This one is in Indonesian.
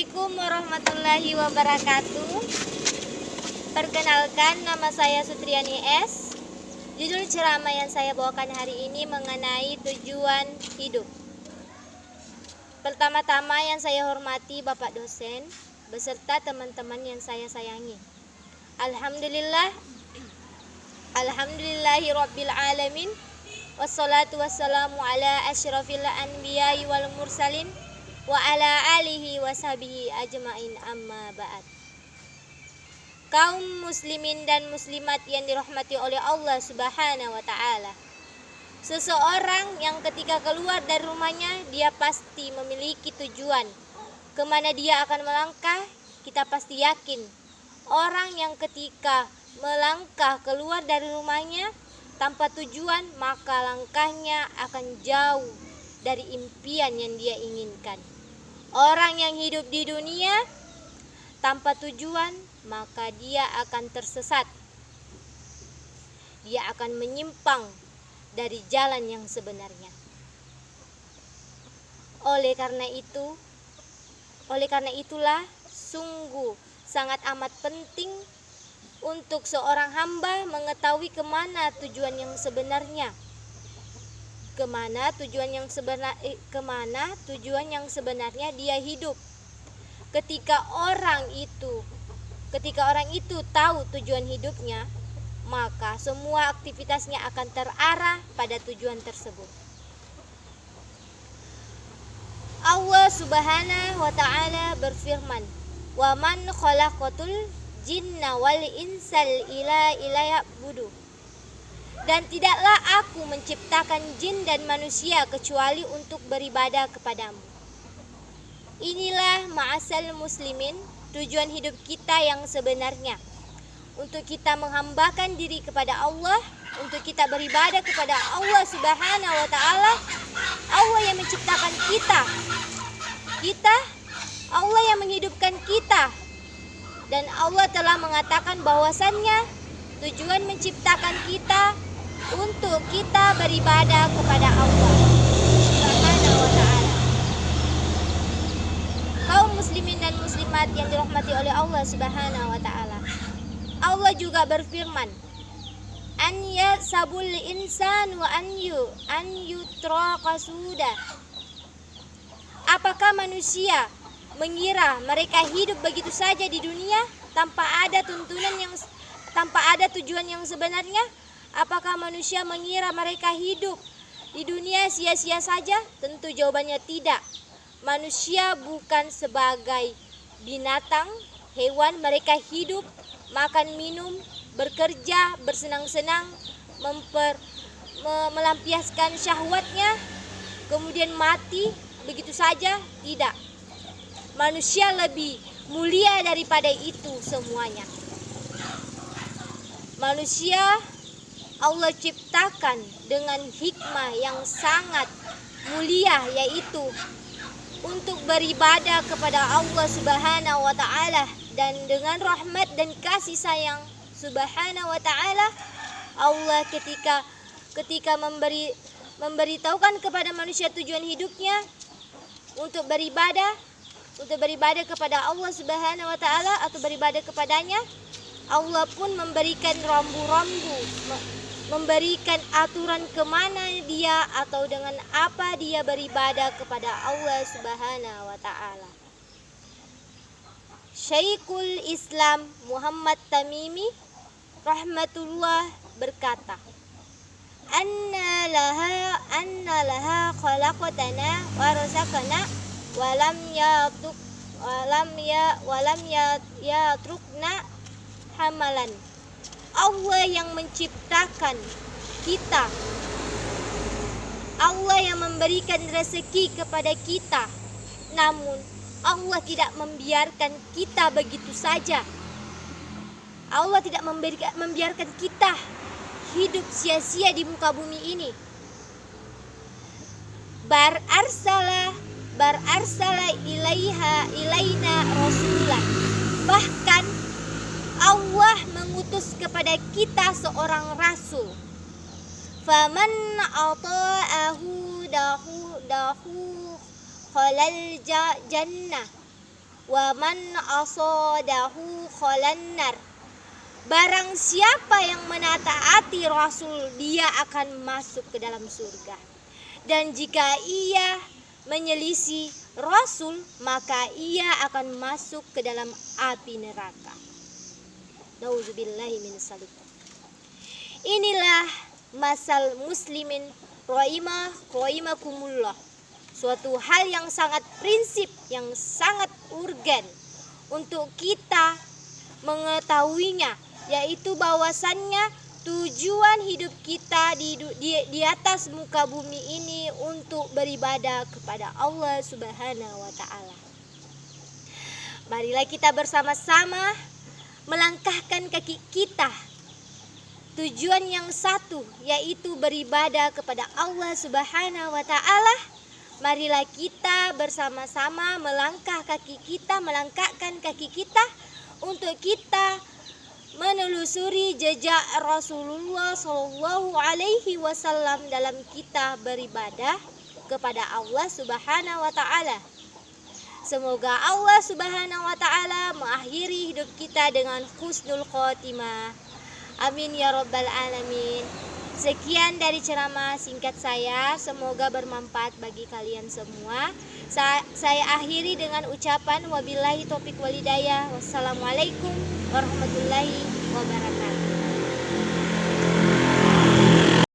Assalamualaikum warahmatullahi wabarakatuh. Perkenalkan, nama saya Sutriani S. Judul ceramah yang saya bawakan hari ini mengenai tujuan hidup. Pertama-tama yang saya hormati Bapak dosen beserta teman-teman yang saya sayangi. Alhamdulillahirabbil alamin. Wassalatu wassalamu ala asyrafil anbiya'i wal mursalin wa ala alihi wa sahbihi ajma'in, amma ba'd. Kaum muslimin dan muslimat yang dirahmati oleh Allah Subhanahu wa ta'ala, seseorang yang ketika keluar dari rumahnya, dia pasti memiliki tujuan kemana dia akan melangkah. Kita pasti yakin orang yang ketika melangkah keluar dari rumahnya tanpa tujuan, maka langkahnya akan jauh dari impian yang dia inginkan. Orang yang hidup di dunia tanpa tujuan, maka dia akan tersesat. Dia akan menyimpang dari jalan yang sebenarnya. Oleh karena itulah sungguh sangat amat penting untuk seorang hamba mengetahui kemana tujuan yang sebenarnya. Kemana tujuan yang sebenarnya dia hidup. Ketika orang itu tahu tujuan hidupnya, maka semua aktivitasnya akan terarah pada tujuan tersebut. Allah Subhanahu wa ta'ala berfirman, "Wa man khalaqatul jinna wal insal illa liya'budu." Dan tidaklah aku menciptakan jin dan manusia kecuali untuk beribadah kepadamu. Inilah ma'asal muslimin, tujuan hidup kita yang sebenarnya. Untuk kita menghambakan diri kepada Allah, untuk kita beribadah kepada Allah Subhanahu wa ta'ala. Allah yang menciptakan kita, Allah yang menghidupkan kita. Dan Allah telah mengatakan bahwasannya tujuan menciptakan kita untuk kita beribadah kepada Allah Subhanahu wa ta'ala. Kaum muslimin dan muslimat yang dirahmati oleh Allah Subhanahu wa ta'ala, Allah juga berfirman, "An yasabul insan wa an yutraka suda." Apakah manusia mengira mereka hidup begitu saja di dunia tanpa ada tujuan yang sebenarnya? Apakah manusia mengira mereka hidup di dunia sia-sia saja? Tentu jawabannya tidak. Manusia bukan sebagai binatang, hewan. Mereka hidup, makan, minum, bekerja, bersenang-senang, melampiaskan syahwatnya, kemudian mati begitu saja. Tidak. Manusia lebih mulia daripada itu semuanya. Manusia Allah ciptakan dengan hikmah yang sangat mulia, yaitu untuk beribadah kepada Allah Subhanahu wa ta'ala. Dan dengan rahmat dan kasih sayang Subhanahu wa ta'ala, Allah ketika memberitahukan kepada manusia tujuan hidupnya untuk beribadah kepada Allah Subhanahu wa ta'ala atau beribadah kepadanya, Allah pun memberikan rambu-rambu, memberikan aturan kemana dia atau dengan apa dia beribadah kepada Allah Subhanahu wa ta'ala. Syekhul Islam Muhammad Tamimi rahmatullah berkata, Anna laha khalaqatana wa razaqana walam yatrukna hamalan. Allah yang menciptakan kita, Allah yang memberikan rezeki kepada kita, namun Allah tidak membiarkan kita begitu saja. Allah tidak membiarkan kita hidup sia-sia di muka bumi ini. Bar arsala ilaina rasulah. Bahkan Allah mengutus kepada kita seorang rasul. Faman ata'ahu dahu khalal jannah. wa man asadahu khalannar. Barang siapa yang menaati Rasul, dia akan masuk ke dalam surga. Dan jika ia menyelisih Rasul, maka ia akan masuk ke dalam api neraka. Nauzubillahi min dzalik. Inilah masal muslimin rahimakumullah. Suatu hal yang sangat prinsip, yang sangat urgen untuk kita mengetahuinya, yaitu bahwasannya tujuan hidup kita di atas muka bumi ini untuk beribadah kepada Allah Subhanahu wa taala. Marilah kita bersama-sama melangkahkan kaki kita. Tujuan yang satu, yaitu beribadah kepada Allah Subhanahu wa taala. Marilah kita bersama-sama melangkahkan kaki kita untuk kita menelusuri jejak Rasulullah Shallallahu Alaihi Wasallam dalam kita beribadah kepada Allah Subhanahu wa taala. Semoga Allah Subhanahu wa taala mengakhiri hidup kita dengan husnul khotimah. Amin ya rabbal alamin. Sekian dari ceramah singkat saya, semoga bermanfaat bagi kalian semua. Saya akhiri dengan ucapan wabillahi taufiq walhidayah. Wassalamualaikum warahmatullahi wabarakatuh.